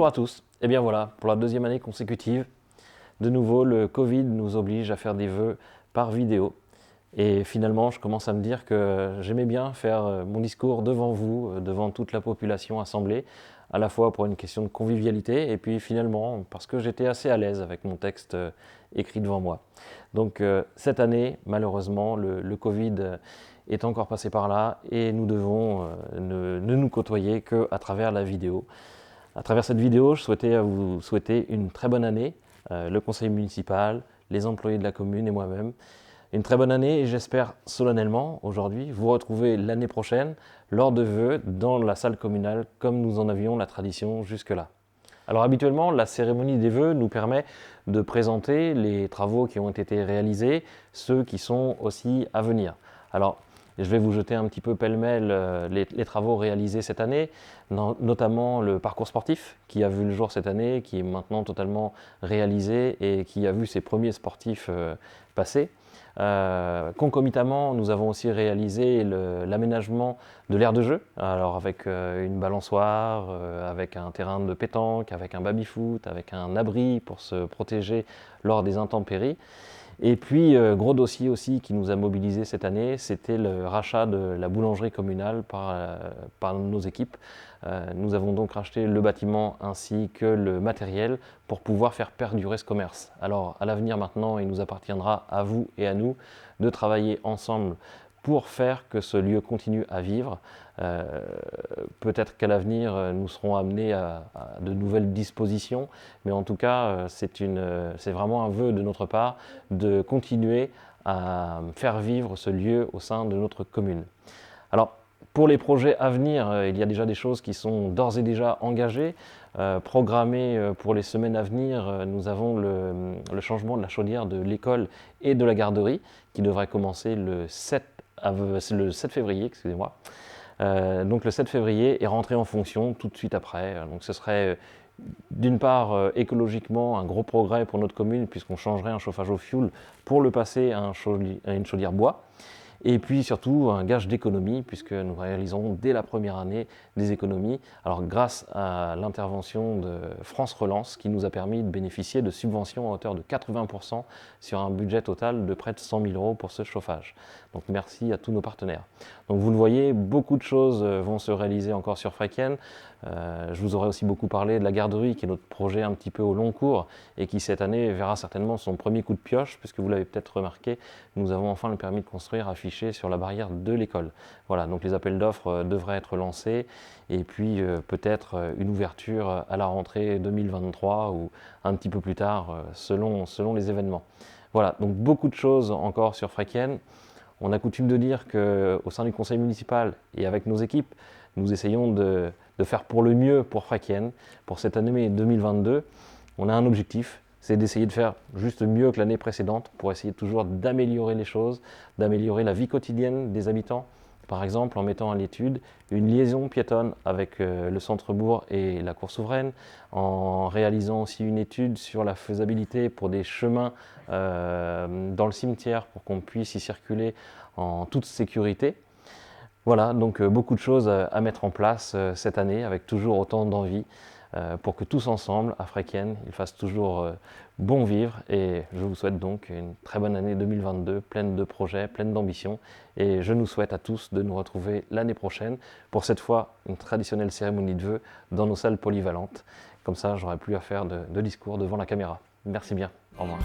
à tous. Et bien voilà, pour la deuxième année consécutive, de nouveau le Covid nous oblige à faire des vœux par vidéo. Et finalement, je commence à me dire que j'aimais bien faire mon discours devant vous, devant toute la population assemblée, à la fois pour une question de convivialité et puis finalement parce que j'étais assez à l'aise avec mon texte écrit devant moi. Donc cette année, malheureusement, le Covid est encore passé par là et nous devons ne nous côtoyer qu'à travers la vidéo. À travers cette vidéo, je souhaitais vous souhaiter une très bonne année, le conseil municipal, les employés de la commune et moi-même. Une très bonne année et j'espère solennellement aujourd'hui vous retrouver l'année prochaine lors de vœux dans la salle communale comme nous en avions la tradition jusque-là. Alors habituellement, la cérémonie des vœux nous permet de présenter les travaux qui ont été réalisés, ceux qui sont aussi à venir. Alors, je vais vous jeter un petit peu pêle-mêle les travaux réalisés cette année, notamment le parcours sportif qui a vu le jour cette année, qui est maintenant totalement réalisé et qui a vu ses premiers sportifs passer. Concomitamment, nous avons aussi réalisé l'aménagement de l'aire de jeu, alors avec une balançoire, avec un terrain de pétanque, avec un baby-foot, avec un abri pour se protéger lors des intempéries. Et puis, gros dossier aussi qui nous a mobilisés cette année, c'était le rachat de la boulangerie communale par nos équipes. Nous avons donc racheté le bâtiment ainsi que le matériel pour pouvoir faire perdurer ce commerce. Alors, à l'avenir maintenant, il nous appartiendra à vous et à nous de travailler ensemble pour faire que ce lieu continue à vivre. Peut-être qu'à l'avenir, nous serons amenés à de nouvelles dispositions, mais en tout cas, c'est vraiment un vœu de notre part de continuer à faire vivre ce lieu au sein de notre commune. Alors, pour les projets à venir, il y a déjà des choses qui sont d'ores et déjà engagées. Programmées pour les semaines à venir, nous avons le changement de la chaudière de l'école et de la garderie qui devrait commencer le 7 février, excusez-moi. Donc le 7 février est rentré en fonction tout de suite après. Donc ce serait d'une part écologiquement un gros progrès pour notre commune puisqu'on changerait un chauffage au fioul pour le passer à une chaudière bois. Et puis surtout un gage d'économie puisque nous réalisons dès la première année des économies. Alors grâce à l'intervention de France Relance qui nous a permis de bénéficier de subventions à hauteur de 80% sur un budget total de près de 100 000 € pour ce chauffage. Donc merci à tous nos partenaires. Donc vous le voyez, beaucoup de choses vont se réaliser encore sur Fréquienne. Je vous aurais aussi beaucoup parlé de la garderie qui est notre projet un petit peu au long cours et qui cette année verra certainement son premier coup de pioche puisque vous l'avez peut-être remarqué, nous avons enfin le permis de construire affiché sur la barrière de l'école. Voilà, donc les appels d'offres devraient être lancés et puis peut-être une ouverture à la rentrée 2023 ou un petit peu plus tard selon les événements. Voilà, donc beaucoup de choses encore sur Fréquienne. On a coutume de dire qu'au sein du conseil municipal et avec nos équipes, nous essayons de faire pour le mieux pour Fréquienne. Pour cette année 2022, on a un objectif, c'est d'essayer de faire juste mieux que l'année précédente pour essayer toujours d'améliorer les choses, d'améliorer la vie quotidienne des habitants. Par exemple, en mettant à l'étude une liaison piétonne avec le centre-bourg et la cour souveraine, en réalisant aussi une étude sur la faisabilité pour des chemins dans le cimetière pour qu'on puisse y circuler en toute sécurité. Voilà, donc beaucoup de choses à mettre en place cette année avec toujours autant d'envie pour que tous ensemble, à Fréquienne, ils fassent toujours bon vivre. Et je vous souhaite donc une très bonne année 2022, pleine de projets, pleine d'ambition. Et je nous souhaite à tous de nous retrouver l'année prochaine pour cette fois une traditionnelle cérémonie de vœux dans nos salles polyvalentes. Comme ça, j'aurai plus à faire de discours devant la caméra. Merci bien, au revoir.